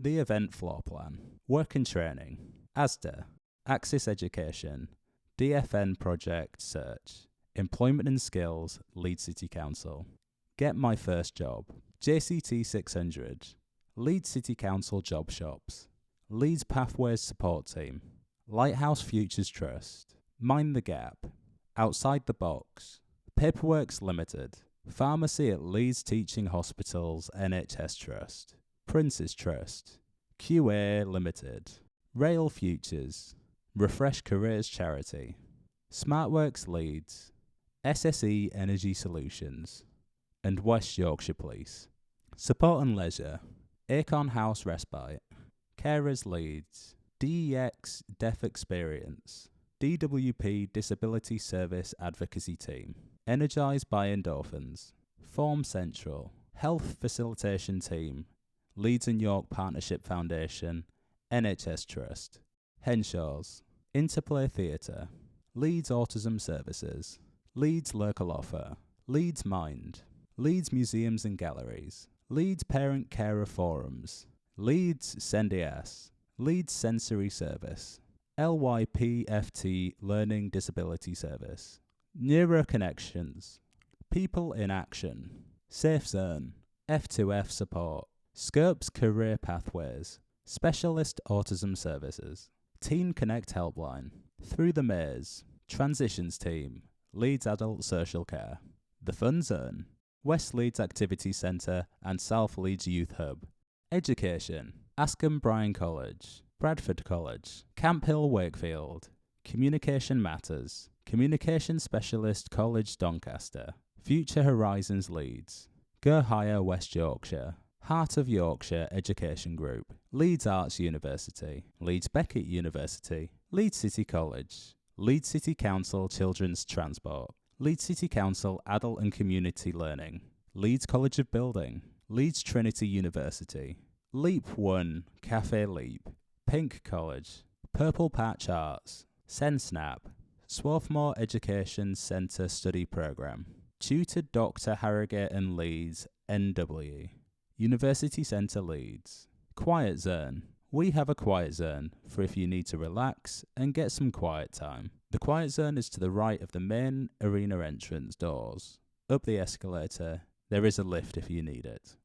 The Event Floorplan, Work and Training, ASDA, Axis Education, DFN Project Search, Employment and Skills, Leeds City Council. Get My First Job, JCT 600, Leeds City Council Job Shops, Leeds Pathways Support Team, Lighthouse Futures Trust, Mind the Gap, Outside the Box, Paperworks Limited, Pharmacy at Leeds Teaching Hospitals NHS Trust, Prince's Trust, QA Limited, Rail Futures, Refresh Careers Charity, Smartworks Leeds, SSE Energy Solutions, and West Yorkshire Police. Support and Leisure, Acorn House Respite, Carers Leeds, DEX Deaf Experience, DWP Disability Service Advocacy Team, Energised by Endorphins, Form Central, Health Facilitation Team, Leeds and York Partnership Foundation, NHS Trust, Henshaws, Interplay Theatre, Leeds Autism Services, Leeds Local Offer, Leeds Mind, Leeds Museums and Galleries, Leeds Parent Carer Forums, Leeds Sendias, Leeds Sensory Service, LYPFT Learning Disability Service, Neuro Connections, People in Action, Safe Zone, F2F Support, Scopes Career Pathways, Specialist Autism Services, Teen Connect Helpline, Through the Maze, Transitions Team, Leeds Adult Social Care, The Fun Zone, West Leeds Activity Centre and South Leeds Youth Hub, Education, Askham Bryan College, Bradford College, Camp Hill Wakefield, Communication Matters, Communication Specialist College Doncaster, Future Horizons Leeds, Go Higher West Yorkshire, Heart of Yorkshire Education Group, Leeds Arts University, Leeds Beckett University, Leeds City College, Leeds City Council Children's Transport, Leeds City Council Adult and Community Learning, Leeds College of Building, Leeds Trinity University, Leap 1 Cafe Leap, Pink College, Purple Patch Arts, SenSnap, Swarthmore Education Centre Study Programme, Tutored Dr Harrogate and Leeds NW, University Centre Leeds, Quiet Zone. We have a quiet zone for if you need to relax and get some quiet time. The quiet zone is to the right of the main arena entrance doors. Up the escalator, there is a lift if you need it.